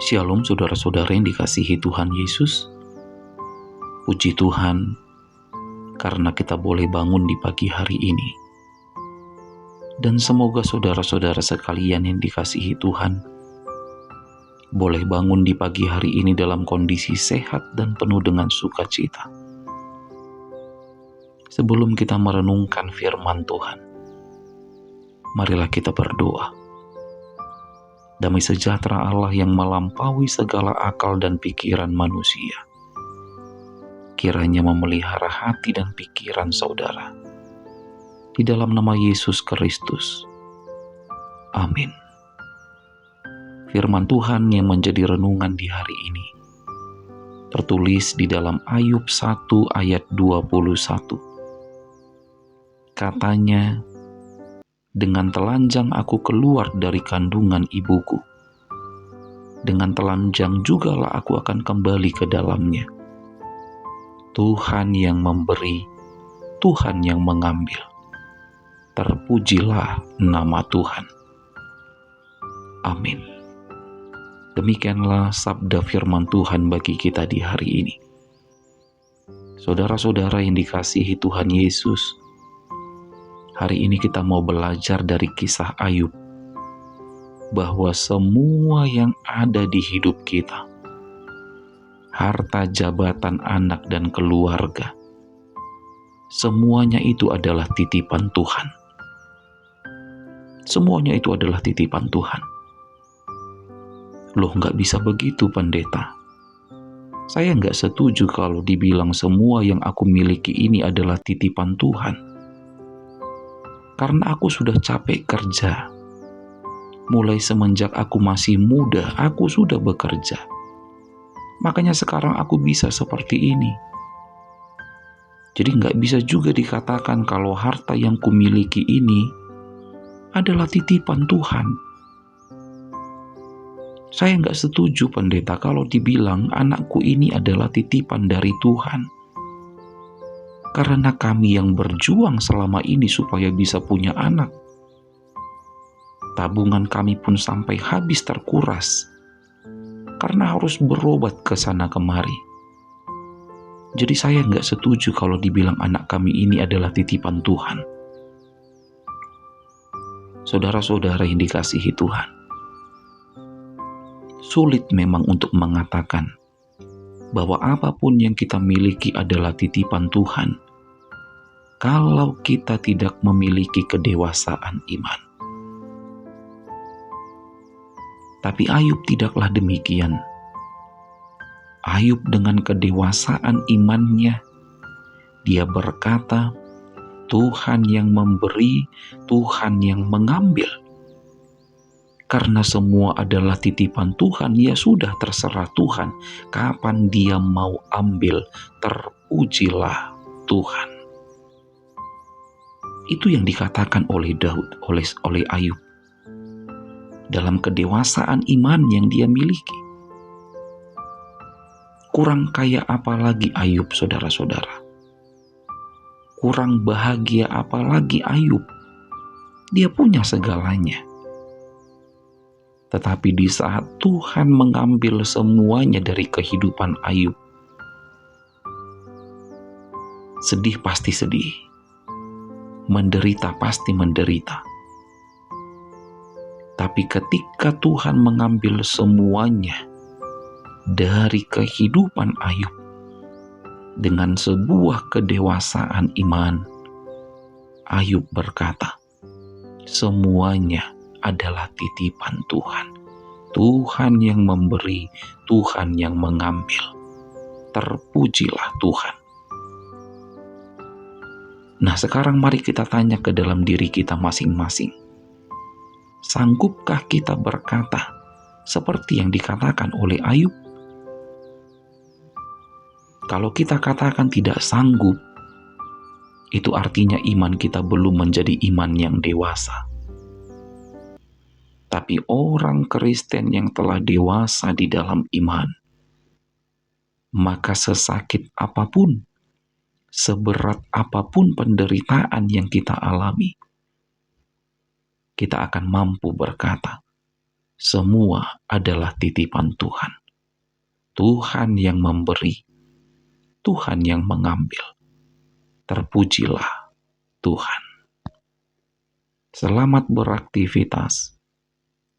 Shalom saudara-saudara yang dikasihi Tuhan Yesus. Puji Tuhan karena kita boleh bangun di pagi hari ini. Dan semoga saudara-saudara sekalian yang dikasihi Tuhan boleh bangun di pagi hari ini dalam kondisi sehat dan penuh dengan sukacita. Sebelum kita merenungkan firman Tuhan, marilah kita berdoa. Damai sejahtera Allah yang melampaui segala akal dan pikiran manusia, kiranya memelihara hati dan pikiran saudara. Di dalam nama Yesus Kristus. Amin. Firman Tuhan yang menjadi renungan di hari ini tertulis di dalam Ayub 1 ayat 21. Katanya, dengan telanjang aku keluar dari kandungan ibuku. Dengan telanjang jugalah aku akan kembali ke dalamnya. Tuhan yang memberi, Tuhan yang mengambil. Terpujilah nama Tuhan. Amin. Demikianlah sabda firman Tuhan bagi kita di hari ini. Saudara-saudara yang dikasihi Tuhan Yesus, hari ini kita mau belajar dari kisah Ayub, bahwa semua yang ada di hidup kita, harta, jabatan, anak, dan keluarga, semuanya itu adalah titipan Tuhan. Semuanya itu adalah titipan Tuhan. Loh, nggak bisa begitu, pendeta. Saya nggak setuju kalau dibilang semua yang aku miliki ini adalah titipan Tuhan. Karena aku sudah capek kerja. Mulai semenjak aku masih muda, aku sudah bekerja. Makanya sekarang aku bisa seperti ini. Jadi nggak bisa juga dikatakan kalau harta yang kumiliki ini adalah titipan Tuhan. Saya nggak setuju, pendeta, kalau dibilang anakku ini adalah titipan dari Tuhan. Karena kami yang berjuang selama ini supaya bisa punya anak, tabungan kami pun sampai habis terkuras karena harus berobat ke sana kemari. Jadi saya nggak setuju kalau dibilang anak kami ini adalah titipan Tuhan. Saudara-saudara yang dikasihi Tuhan, sulit memang untuk mengatakan bahwa apapun yang kita miliki adalah titipan Tuhan kalau kita tidak memiliki kedewasaan iman. Tapi Ayub tidaklah demikian. Ayub dengan kedewasaan imannya, dia berkata, Tuhan yang memberi, Tuhan yang mengambil. Karena semua adalah titipan Tuhan, ya sudah, terserah Tuhan kapan dia mau ambil. Terpujilah Tuhan. Itu yang dikatakan oleh Daud, oleh Ayub. Dalam kedewasaan iman yang dia miliki. Kurang kaya apa lagi Ayub, saudara-saudara? Kurang bahagia apa lagi Ayub? Dia punya segalanya. Tetapi di saat Tuhan mengambil semuanya dari kehidupan Ayub, sedih pasti sedih. Menderita pasti menderita. Tapi ketika Tuhan mengambil semuanya dari kehidupan Ayub dengan sebuah kedewasaan iman, Ayub berkata, semuanya adalah titipan Tuhan. Tuhan yang memberi, Tuhan yang mengambil. Terpujilah Tuhan. Nah, sekarang mari kita tanya ke dalam diri kita masing-masing. Sanggupkah kita berkata seperti yang dikatakan oleh Ayub? Kalau kita katakan tidak sanggup, itu artinya iman kita belum menjadi iman yang dewasa. Tapi orang Kristen yang telah dewasa di dalam iman, maka sesakit apapun, seberat apapun penderitaan yang kita alami, kita akan mampu berkata, semua adalah titipan Tuhan. Tuhan yang memberi, Tuhan yang mengambil. Terpujilah Tuhan. Selamat beraktivitas,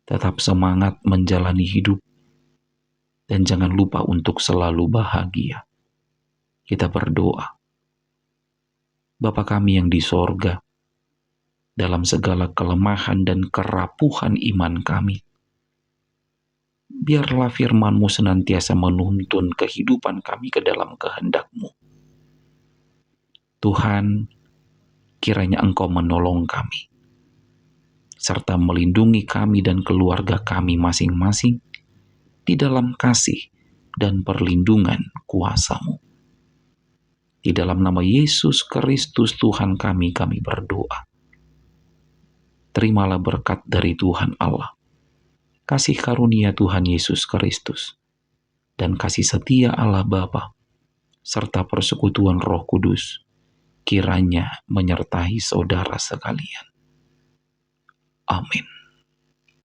tetap semangat menjalani hidup, dan jangan lupa untuk selalu bahagia. Kita berdoa. Bapa kami yang di sorga, dalam segala kelemahan dan kerapuhan iman kami, biarlah firman-Mu senantiasa menuntun kehidupan kami ke dalam kehendak-Mu. Tuhan, kiranya Engkau menolong kami, serta melindungi kami dan keluarga kami masing-masing di dalam kasih dan perlindungan kuasa-Mu. Di dalam nama Yesus Kristus Tuhan kami berdoa. Terimalah berkat dari Tuhan Allah, kasih karunia Tuhan Yesus Kristus, dan kasih setia Allah Bapa, serta persekutuan Roh Kudus, kiranya menyertai saudara sekalian. Amin.